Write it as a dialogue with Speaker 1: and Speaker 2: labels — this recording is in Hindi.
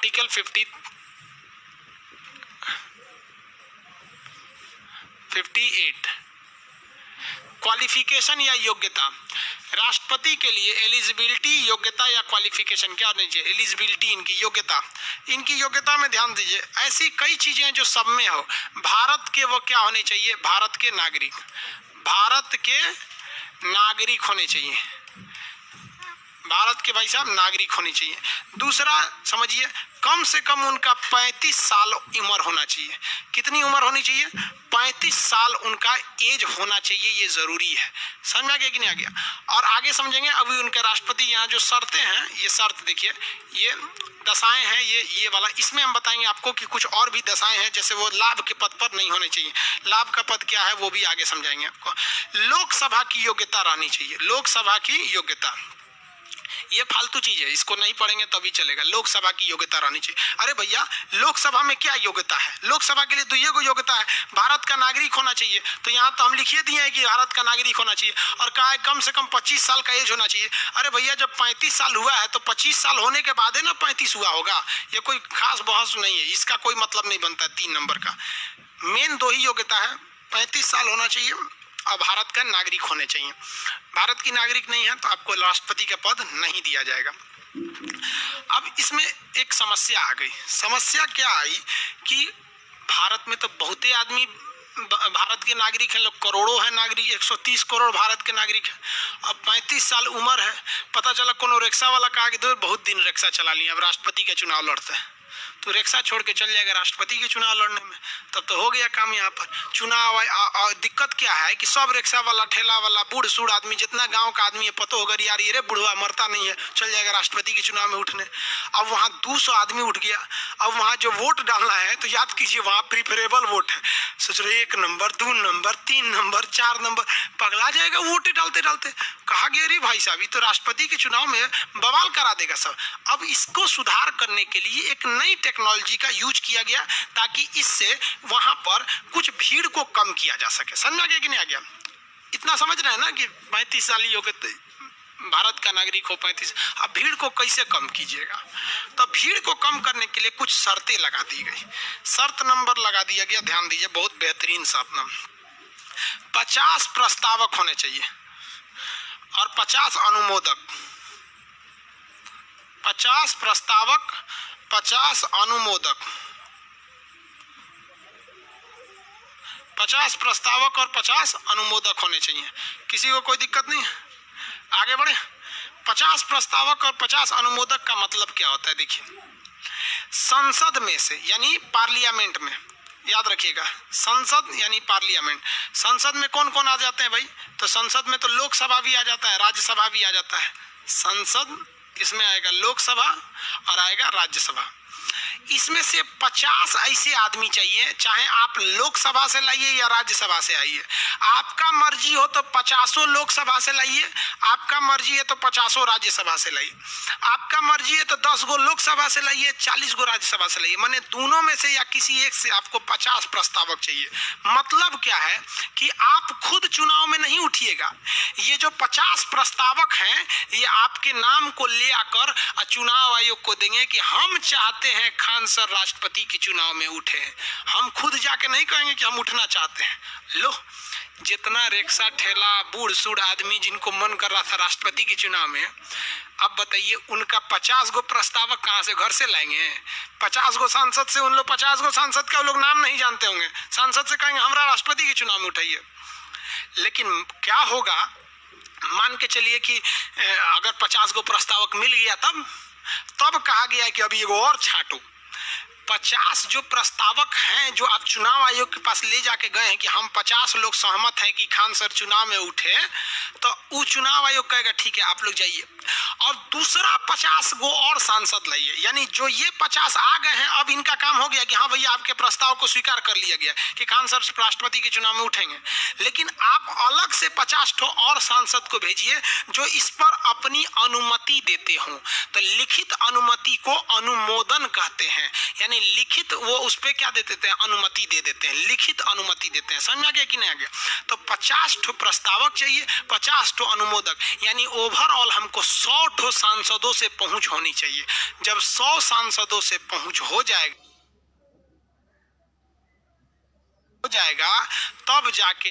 Speaker 1: आर्टिकल 58 क्वालिफिकेशन या योग्यता। राष्ट्रपति के लिए एलिजिबिलिटी, योग्यता या क्वालिफिकेशन क्या होनी चाहिए? एलिजिबिलिटी, इनकी योग्यता। इनकी योग्यता में ध्यान दीजिए, ऐसी कई चीजें हैं जो सब में हो। भारत के वो क्या होने चाहिए? भारत के नागरिक, भारत के नागरिक होने चाहिए, भारत के भाई साहब नागरिक होने चाहिए। दूसरा समझिए, कम से कम उनका 35 साल उम्र होना चाहिए। कितनी उम्र होनी चाहिए? 35 साल उनका एज होना चाहिए, ये जरूरी है। समझ में आ गया कि नहीं आ गया? और आगे समझेंगे। अभी उनके राष्ट्रपति यहाँ जो शर्तें हैं, ये शर्त देखिए, ये दशाएं हैं, ये वाला, इसमें हम बताएंगे आपको कि कुछ और भी दशाएं हैं, जैसे वो लाभ के पद पर नहीं होने चाहिए। लाभ का पद क्या है वो भी आगे समझाएंगे आपको। लोकसभा की योग्यता रहनी चाहिए, लोकसभा की योग्यता, ये फालतू चीज है, इसको नहीं पढ़ेंगे तभी चलेगा। लोकसभा की योग्यता रहनी चाहिए। अरे भैया, लोकसभा में क्या योग्यता है? लोकसभा के लिए तो ये को योग्यता है, भारत का नागरिक होना चाहिए। तो यहाँ तो हम लिखिए दिए हैं कि भारत का नागरिक होना चाहिए, और कहा है कम से कम 25 साल का एज होना चाहिए। अरे भैया, जब 35 साल हुआ है तो 25 साल होने के बाद है ना 35 हुआ होगा। ये कोई खास बहस नहीं है, इसका कोई मतलब नहीं बनता। 3 नंबर का मेन 2 ही योग्यता है, 35 साल होना चाहिए और भारत का नागरिक होने चाहिए। भारत की नागरिक नहीं है तो आपको राष्ट्रपति का पद नहीं दिया जाएगा। अब इसमें एक समस्या आ गई। समस्या क्या आई कि भारत में तो बहुते आदमी भारत के नागरिक हैं, लोग करोड़ों हैं नागरिक, 130 करोड़ भारत के नागरिक हैं। अब 35 साल उम्र है, पता चला कोनो रिक्शा वाला कहा कि तो बहुत दिन रिक्शा चला लिया, अब राष्ट्रपति के चुनाव लड़ते हैं, तो रिक्शा छोड़ के चल जाएगा राष्ट्रपति के चुनाव लड़ने में, तब तो हो गया काम। यहाँ पर चुनाव दिक्कत क्या है कि सब रिक्शा वाला, ठेला वाला, बूढ़ सूढ़ आदमी, जितना गांव का आदमी है, पतो होगा यार ये रे बुढ़वा मरता नहीं है, चल जाएगा राष्ट्रपति के चुनाव में उठने। अब वहाँ 200 आदमी उठ गया। अब वहाँ जो वोट डालना है तो याद कीजिए, वहाँ प्रिफरेबल वोट है। सोच रहे 1 नंबर, 2 नंबर, 3 नंबर, 4 नंबर, पगला जाएगा वोट डालते डालते। कहा गया अरे भाई साहब, ये तो राष्ट्रपति के चुनाव में बवाल करा देगा सब। अब इसको सुधार करने के लिए एक नई टेक्नोलॉजी का यूज किया गया, ताकि इससे वहां पर कुछ भीड़ को कम किया जा सके। समझ आ गया कि नहीं आ गया? इतना समझ रहे हैं ना कि 35 साल ही हो गए, भारत का नागरिक हो 35। अब भीड़ को कैसे कम कीजिएगा? तो भीड़ को कम करने के लिए कुछ शर्तें लगा दी गई। शर्त नंबर लगा दिया गया, ध्यान दीजिए, बहुत बेहतरीन शर्त नंबर। 50 प्रस्तावक होने चाहिए और 50 अनुमोदक। 50 प्रस्तावक, 50 अनुमोदक, 50 प्रस्तावक और 50 अनुमोदक होने चाहिए। किसी को कोई दिक्कत नहीं? आगे बढ़े। 50 प्रस्तावक और 50 अनुमोदक का मतलब क्या होता है? देखिए, संसद में से, यानी पार्लियामेंट में, याद रखिएगा, संसद यानी पार्लियामेंट। संसद में कौन कौन आ जाते हैं भाई? तो संसद में तो लोकसभा भी आ जाता है, राज्यसभा भी आ जाता है। संसद, इसमें आएगा लोकसभा और आएगा राज्यसभा। इसमें से 50 ऐसे आदमी चाहिए, चाहे आप लोकसभा से लाइए या राज्यसभा से आइए। आपका मर्जी हो तो 50 लोकसभा से लाइए, आपका मर्जी है तो 50 राज्यसभा से लाइए, आपका मर्जी है तो 10 गो लोकसभा से लाइए, 40 गो राज्यसभा से लाइए। माने दोनों में से या किसी एक से आपको 50 प्रस्तावक चाहिए। मतलब क्या है कि आप खुद चुनाव में नहीं उठिएगा। ये जो 50 प्रस्तावक हैं, ये आपके नाम को ले आकर चुनाव आयोग को देंगे कि हम चाहते हैं खान सर राष्ट्रपति के चुनाव में उठे। हम खुद जाके नहीं कहेंगे कि हम उठना चाहते हैं। लो, जितना रिक्शा, ठेला, बूढ़ सूढ़ आदमी जिनको मन कर रहा था राष्ट्रपति के चुनाव में, अब बताइए उनका 50 गो प्रस्तावक कहाँ से, घर से लाएंगे? 50 गो सांसद से, उन लोग 50 गो सांसद का लोग नाम नहीं जानते होंगे। सांसद से कहेंगे हमारा राष्ट्रपति के चुनाव में उठाइए। लेकिन क्या होगा, मान के चलिए कि अगर 50 गो प्रस्तावक मिल गया, तब कहा गया कि अभी एगो और छांटो। 50 जो प्रस्तावक हैं जो आप चुनाव आयोग के पास ले जाके गए हैं कि हम 50 लोग सहमत हैं कि खान सर चुनाव में उठे, तो वो चुनाव आयोग कहेगा ठीक है आप लोग जाइए, और दूसरा 50 गो और सांसद लाइए। यानी जो ये 50 आ गए हैं, अब इनका काम हो गया कि हाँ भैया आपके प्रस्ताव को स्वीकार कर लिया गया कि खान सर राष्ट्रपति के चुनाव में उठेंगे। लेकिन आप अलग से 50 ठो और सांसद को भेजिए जो इस पर अपनी अनुमति देते हों। तो लिखित अनुमति को अनुमोदन कहते हैं, यानी लिखित वो उस पर क्या दे देते हैं, अनुमति दे देते हैं, लिखित अनुमति देते हैं। समझ आ गया कि नहीं आ गया? तो 50 ठो प्रस्तावक चाहिए, 50 ठो अनुमोदक, यानी ओवरऑल हमको 100 सांसदों से पहुंच होनी चाहिए। जब 100 सांसदों से पहुंच हो जाएगा तब जाके